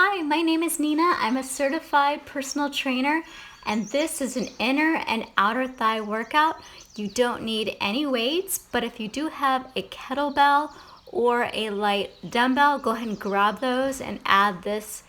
Hi, my name is Nina. I'm a certified personal trainer, and this is an inner and outer thigh workout. You don't need any weights, but if you do have a kettlebell or a light dumbbell, go ahead and grab those and add this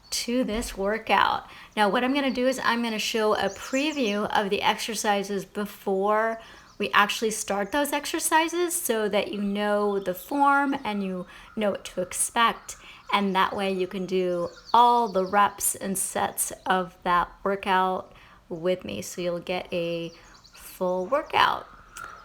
to this workout. Now, what I'm going to do is I'm going to show a preview of the exercises before we actually start those exercises so that you know the form and you know what to expect. And that way you can do all the reps and sets of that workout with me. So you'll get a full workout.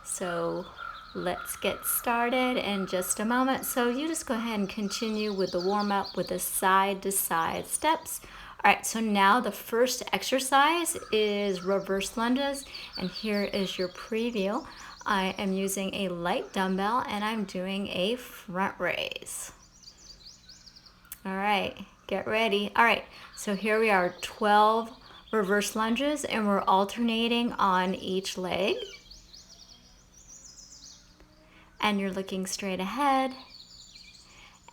So let's get started in just a moment. So you just go ahead and continue with the warm up with the side to side steps. All right, so now the first exercise is reverse lunges, and here is your preview. I am using a light dumbbell and I'm doing a front raise. All right, get ready. All right, so here we are, 12 reverse lunges, and we're alternating on each leg. And you're looking straight ahead.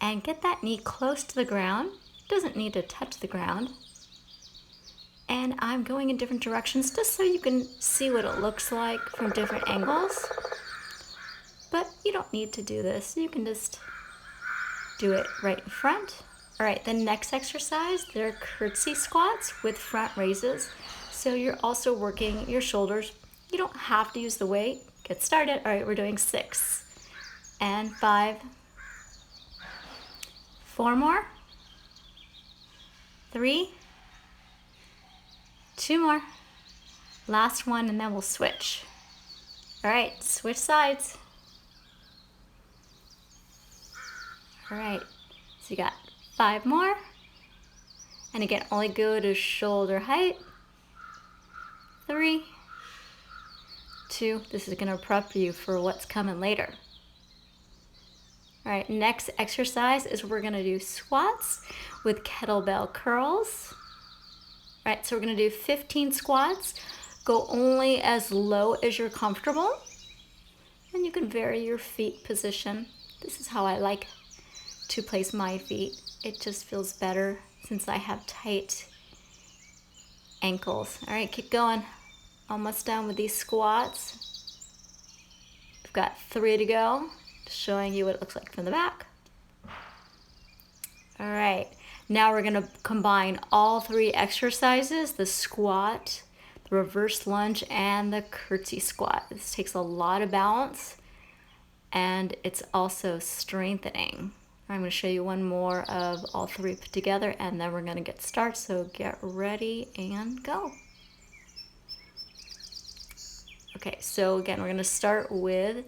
And get that knee close to the ground. Doesn't need to touch the ground. And I'm going in different directions just so you can see what it looks like from different angles. But you don't need to do this. You can just do it right in front. All right, the next exercise, they're curtsy squats with front raises. So you're also working your shoulders. You don't have to use the weight. Get started. All right, we're doing 6 and 5. 4 more. 3. 2 more. Last one, and then we'll switch. All right, switch sides. All right, so you got 5 more. And again, only go to shoulder height. 3, 2. This is gonna prep you for what's coming later. All right, next exercise is we're gonna do squats with kettlebell curls. All right, so we're gonna do 15 squats. Go only as low as you're comfortable. And you can vary your feet position. This is how I like to place my feet. It just feels better since I have tight ankles. All right, keep going. Almost done with these squats. We've got 3 to go. Just showing you what it looks like from the back. All right, now we're gonna combine all 3 exercises, the squat, the reverse lunge, and the curtsy squat. This takes a lot of balance, and it's also strengthening. I'm going to show you one more of all 3 put together, and then we're going to get started. So get ready and go. Okay, so again, we're going to start with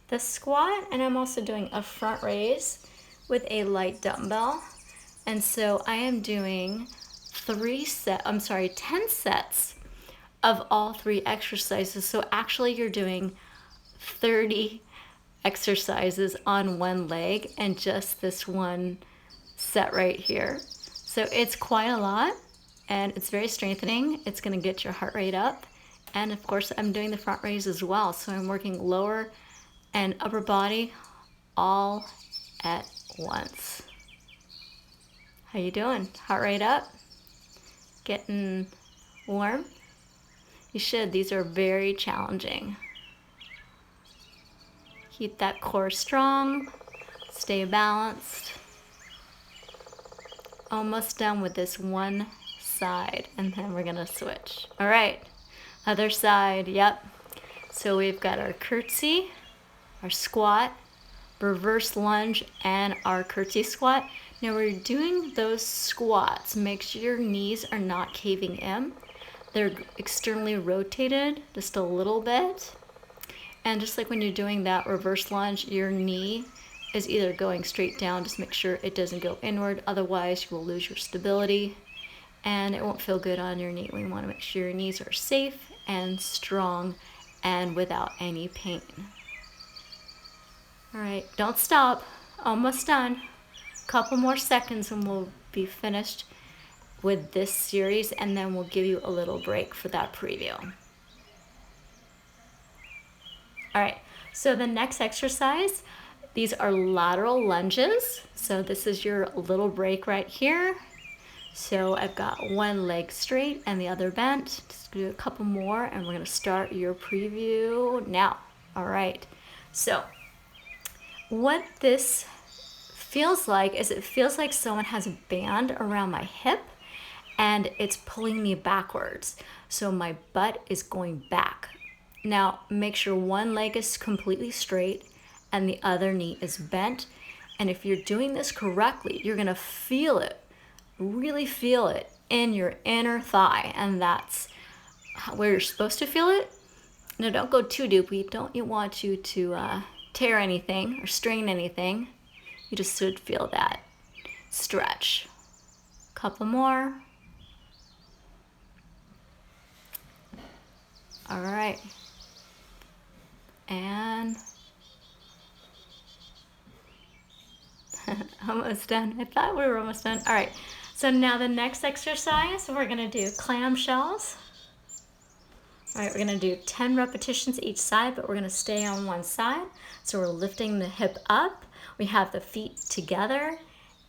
the squat, and I'm also doing a front raise with a light dumbbell. And so I am doing 10 sets of all 3 exercises. So actually you're doing 30 exercises on one leg and just this one set right here. So it's quite a lot, and it's very strengthening. It's going to get your heart rate up. And of course I'm doing the front raise as well. So I'm working lower and upper body all at once. How you doing? Heart rate up? Getting warm? You should. These are very challenging. Keep that core strong, stay balanced. Almost done with this one side, and then we're gonna switch. All right, other side, yep. So we've got our curtsy, our squat, reverse lunge, and our curtsy squat. Now we're doing those squats. Make sure your knees are not caving in. They're externally rotated just a little bit. And just like when you're doing that reverse lunge, your knee is either going straight down, just make sure it doesn't go inward, otherwise you will lose your stability and it won't feel good on your knee. We want to make sure your knees are safe and strong and without any pain. All right, don't stop, almost done. Couple more seconds and we'll be finished with this series, and then we'll give you a little break for that preview. All right, so the next exercise, these are lateral lunges. So this is your little break right here. So I've got one leg straight and the other bent. Just do a couple more and we're gonna start your preview now. All right, so what this feels like is it feels like someone has a band around my hip and it's pulling me backwards. So my butt is going back. Now make sure one leg is completely straight and the other knee is bent. And if you're doing this correctly, you're gonna feel it, really feel it in your inner thigh. And that's where you're supposed to feel it. Now don't go too deep. We don't want you to tear anything or strain anything. You just should feel that stretch. Couple more. All right. And almost done. I thought we were almost done. All right. So now the next exercise, we're going to do clamshells. All right, we're going to do 10 repetitions each side, but we're going to stay on one side. So we're lifting the hip up. We have the feet together,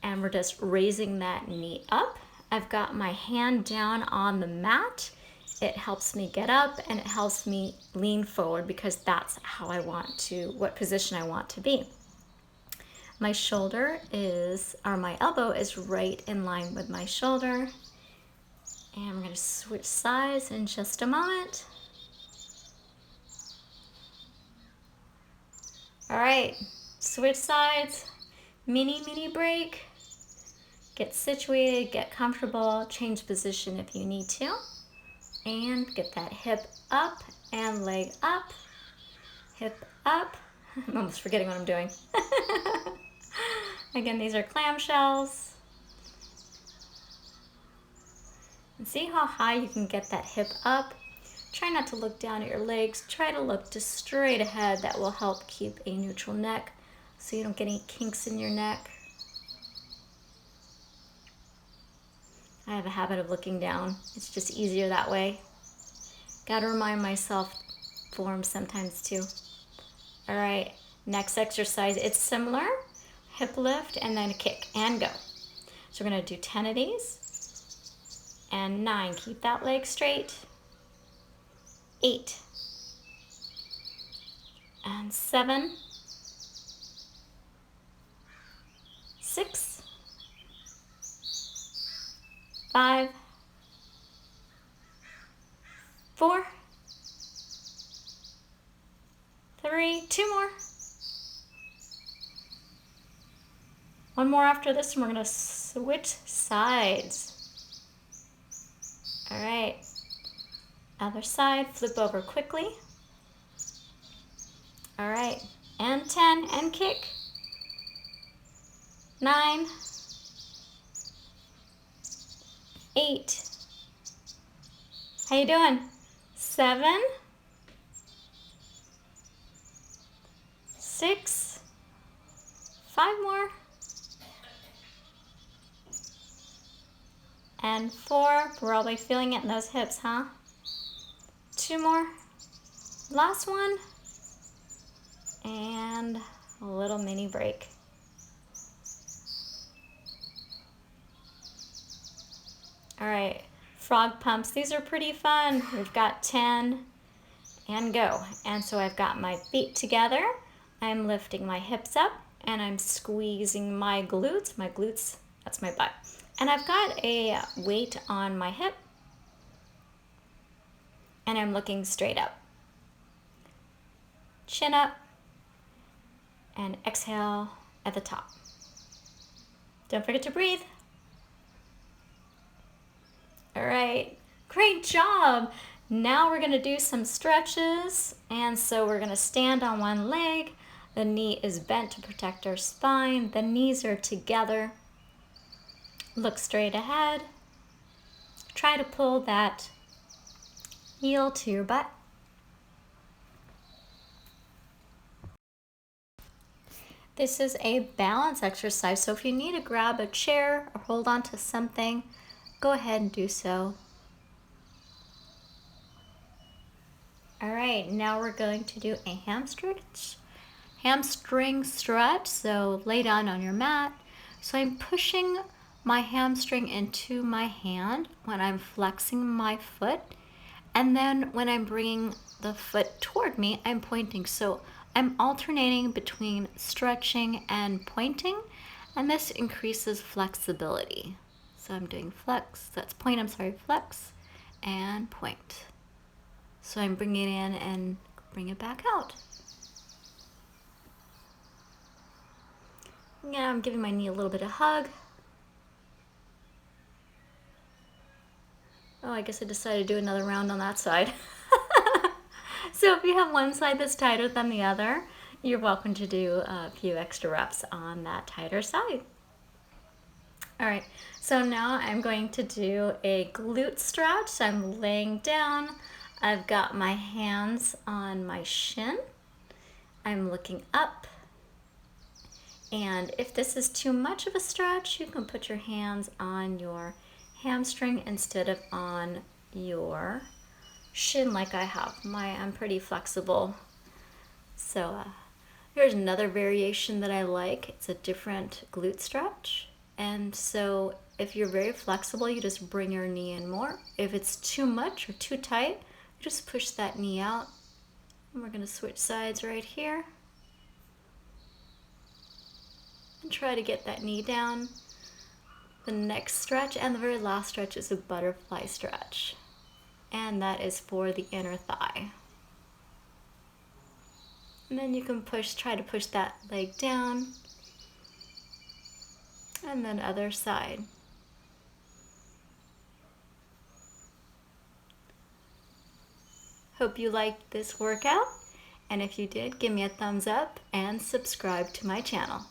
and we're just raising that knee up. I've got my hand down on the mat. It helps me get up, and it helps me lean forward because that's how I want to, what position I want to be. My shoulder is, or my elbow is right in line with my shoulder. And we're going to switch sides in just a moment. All right, switch sides, mini break. Get situated, get comfortable, change position if you need to. And get that hip up and leg up, hip up. I'm almost forgetting what I'm doing. Again, these are clamshells. And see how high you can get that hip up. Try not to look down at your legs. Try to look just straight ahead. That will help keep a neutral neck so you don't get any kinks in your neck. I have a habit of looking down. It's just easier that way. Gotta remind myself forms sometimes too. All right, next exercise, it's similar. Hip lift and then a kick and go. So we're gonna do 10 of these. And 9, keep that leg straight. 8. And 7. 6. 5. 4. 3. 2 more. One more after this, and we're gonna switch sides. All right, other side, flip over quickly. All right, and 10, and kick. 9, 8. How you doing? 7, 6, 5 more. And 4, probably feeling it in those hips, huh? 2 more. Last one. And a little mini break. All right, frog pumps. These are pretty fun. We've got 10 and go. And so I've got my feet together. I'm lifting my hips up and I'm squeezing my glutes. My glutes, that's my butt. And I've got a weight on my hip and I'm looking straight up. Chin up and exhale at the top. Don't forget to breathe. All right, great job. Now we're gonna do some stretches. And so we're gonna stand on one leg. The knee is bent to protect our spine. The knees are together. Look straight ahead. Try to pull that heel to your butt. This is a balance exercise, so if you need to grab a chair or hold on to something, go ahead and do so. All right, now we're going to do a hamstring stretch. So lay down on your mat. So I'm pushing my hamstring into my hand when I'm flexing my foot. And then when I'm bringing the foot toward me, I'm pointing. So I'm alternating between stretching and pointing, and this increases flexibility. So I'm doing flex, that's point, I'm sorry, flex and point. So I'm bringing it in and bring it back out. Yeah, I'm giving my knee a little bit of hug. Oh, I guess I decided to do another round on that side. So if you have one side that's tighter than the other, you're welcome to do a few extra reps on that tighter side. All right, so now I'm going to do a glute stretch. So I'm laying down. I've got my hands on my shin. I'm looking up. And if this is too much of a stretch, you can put your hands on your hamstring instead of on your shin like I have. I'm pretty flexible. So here's another variation that I like. It's a different glute stretch. And so if you're very flexible, you just bring your knee in more. If it's too much or too tight, just push that knee out. And we're gonna switch sides right here. And try to get that knee down. The next stretch and the very last stretch is a butterfly stretch. And that is for the inner thigh. And then you can try to push that leg down. And then other side. Hope you liked this workout. And if you did, give me a thumbs up and subscribe to my channel.